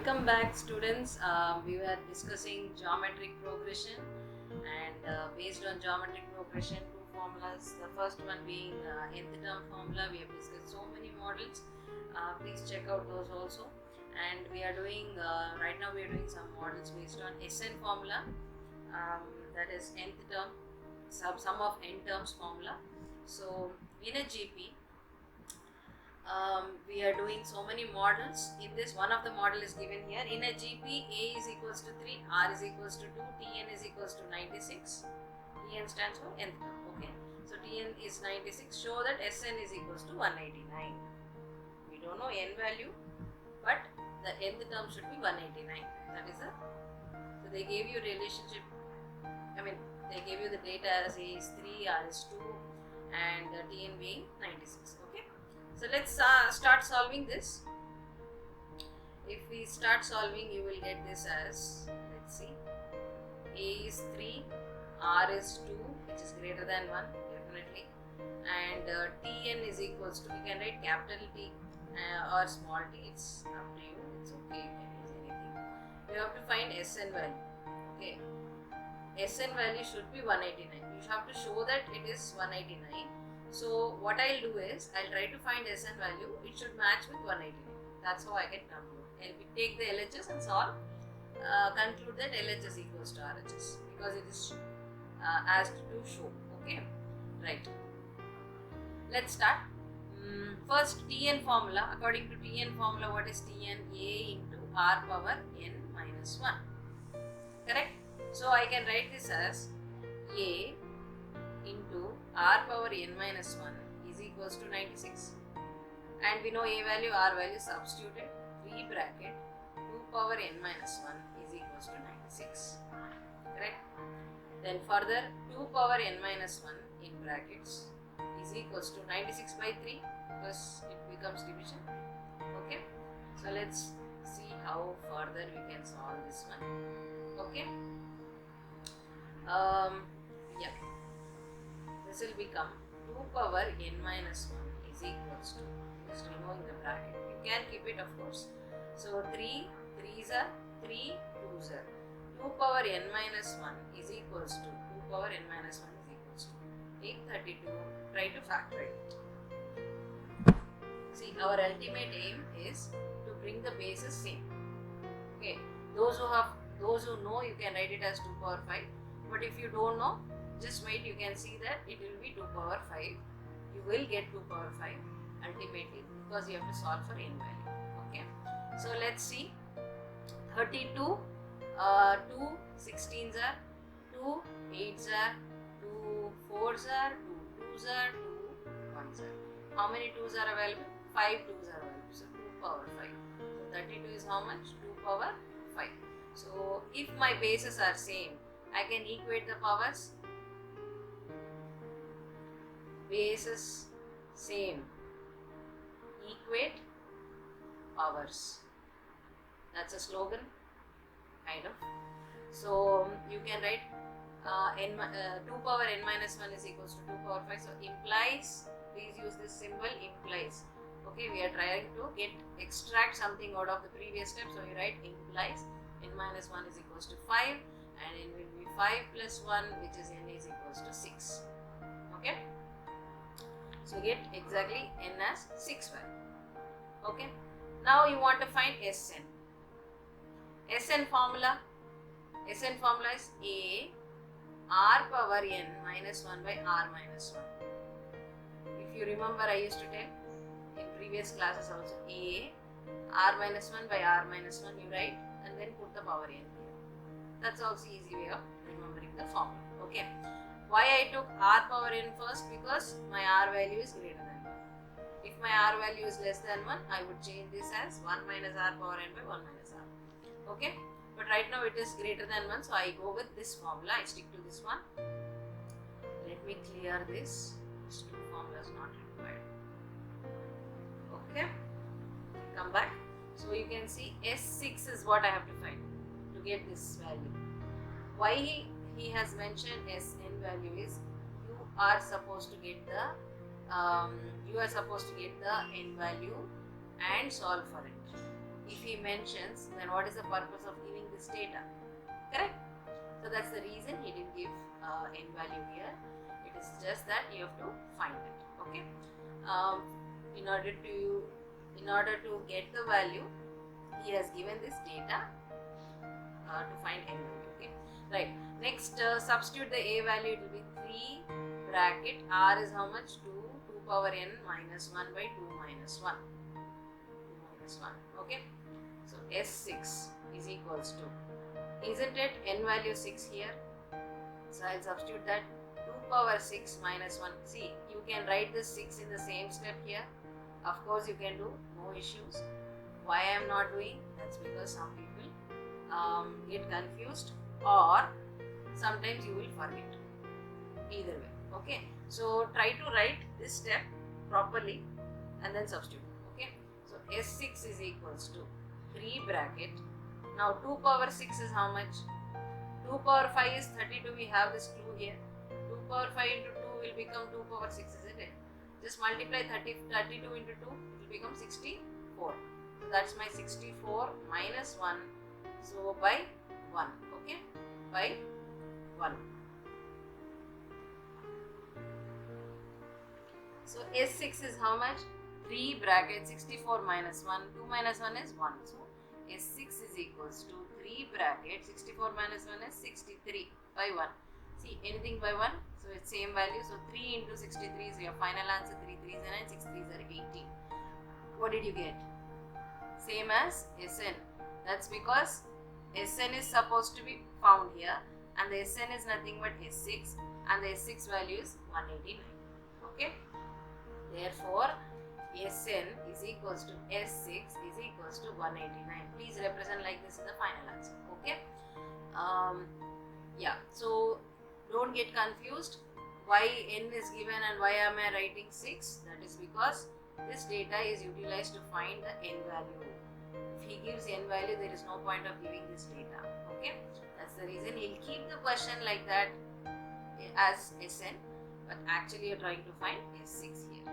Welcome back, students. We were discussing geometric progression, and based on geometric progression, two formulas. The first one being nth term formula. We have discussed so many models. Please check out those also. And we are doing right now. We are doing some models based on Sn formula. That is nth term, sum of n terms formula. So in a GP. We are doing so many models. In this, one of the model is given here. In a GP, A is equals to 3, R is equals to 2, Tn is equals to 96. Tn stands for nth term. Okay. So Tn is 96. Show that Sn is equals to 189. We don't know n value, but the nth term should be 189. That is a. So they gave you relationship. They gave you the data as A is 3, R is 2, and Tn being 96. Okay. So let's start solving this. If we start solving, you will get this as, let's see, A is 3, R is 2, which is greater than 1, definitely, and Tn is equals to, you can write capital T or small t, it's up to you, it's okay, you can use anything. You have to find Sn value. Okay, Sn value should be 189. You have to show that it is 189. So what I'll do is, I'll try to find Sn value, it should match with 189. That's how I can conclude. And we take the LHS and solve, conclude that LHS equals to RHS, because it is asked to show. Okay, right. Let's start. First, Tn formula. According to Tn formula, what is Tn? A into R power n minus 1. Correct? So I can write this as A into R power n minus 1 is equals to 96, and we know A value, R value substituted, 3 bracket 2 power n minus 1 is equals to 96. Correct? Then further 2 power n minus 1 in brackets is equals to 96 by 3, because it becomes division. Okay, so let's see how further we can solve this one. Okay, yeah, this will become 2 power n minus 1 is equals to, just removing the bracket, you can keep it of course. So 3 3s are 3 2s are 2 power n minus 1 is equals to 2 power n minus 1 is equals to, take 32, try to factorize it. See, our ultimate aim is to bring the bases same. Okay, those who know, you can write it as 2 power 5, but if you don't know, just wait, you can see that it will be 2 power 5. You will get 2 power 5 ultimately, because you have to solve for n value. Okay, so let's see. 32, 2 16s are, 2 8s are, 2 4s are, 2 2s are, 2 1s are. How many 2s are available? 5 2s are available. So 2 power 5. So 32 is how much? 2 power 5. So if my bases are same, I can equate the powers. Bases same, equate powers. That's a slogan, kind of. So you can write 2 power n minus 1 is equals to 2 power 5. So implies, please use this symbol, implies. Okay, we are trying to extract something out of the previous step. So you write implies n minus 1 is equals to 5, and n will be 5 plus 1, which is n is equals to 6. Okay. So get exactly n as 6 value. Okay. Now you want to find Sn. Sn formula. Sn formula is A R power n minus 1 by R minus 1. If you remember, I used to tell in previous classes also, A R minus 1 by R minus 1 you write, and then put the power n here. That's also easy way of remembering the formula. Okay. Why I took R power n first? Because my R value is greater than 1. If my R value is less than 1, I would change this as 1 minus R power n by 1 minus R. Okay, but right now it is greater than 1, so I go with this formula. I stick to this one. Let me clear this. These two formulas not required. Okay, come back. So you can see S6 is what I have to find to get this value. Why he has mentioned Sn value is, you are supposed to get the n value and solve for it. if he mentions, then what is the purpose of giving this data? Correct? So that's the reason he didn't give n value here. It is just that you have to find it. Okay. In order to get the value, he has given this data to find n value. Okay. Right. Next, substitute the a value. It will be 3 bracket r is how much? 2 power n minus 1 by 2 minus 1. 2 minus 1. Okay. So S6 is equals to, isn't it n value 6 here? So I'll substitute that 2 power 6 minus 1. See, you can write this 6 in the same step here. Of course, you can do, no issues. Why I am not doing? That's because some people get confused, or sometimes you will forget. Either way. Okay. So try to write this step properly and then substitute. Okay. So S6 is equals to 3 bracket. Now 2 power 6 is how much? 2 power 5 is 32. We have this clue here. 2 power 5 into 2 will become 2 power 6, isn't it? Just multiply 32 into 2, it will become 64. So that's my 64 minus 1. So by 1. Okay? By 1. So S6 is how much? 3 bracket 64 minus 1. 2 minus 1 is 1. So S6 is equals to 3 bracket 64 minus 1 is 63 by 1. See, anything by 1, so it's same value. So 3 into 63 is your final answer. 3 3s are 9, 6 3s are 18. What did you get? Same as Sn. That's because Sn is supposed to be found here, and the Sn is nothing but S6, and the S6 value is 189. Okay. Therefore, Sn is equals to S6 is equals to 189. Please represent like this in the final answer. Okay. Yeah. So don't get confused. Why n is given and why am I writing 6? That is because this data is utilized to find the n value. If he gives n value, there is no point of giving this data. Okay. That's the reason he'll keep the question like that as Sn, but actually you're trying to find S6 here.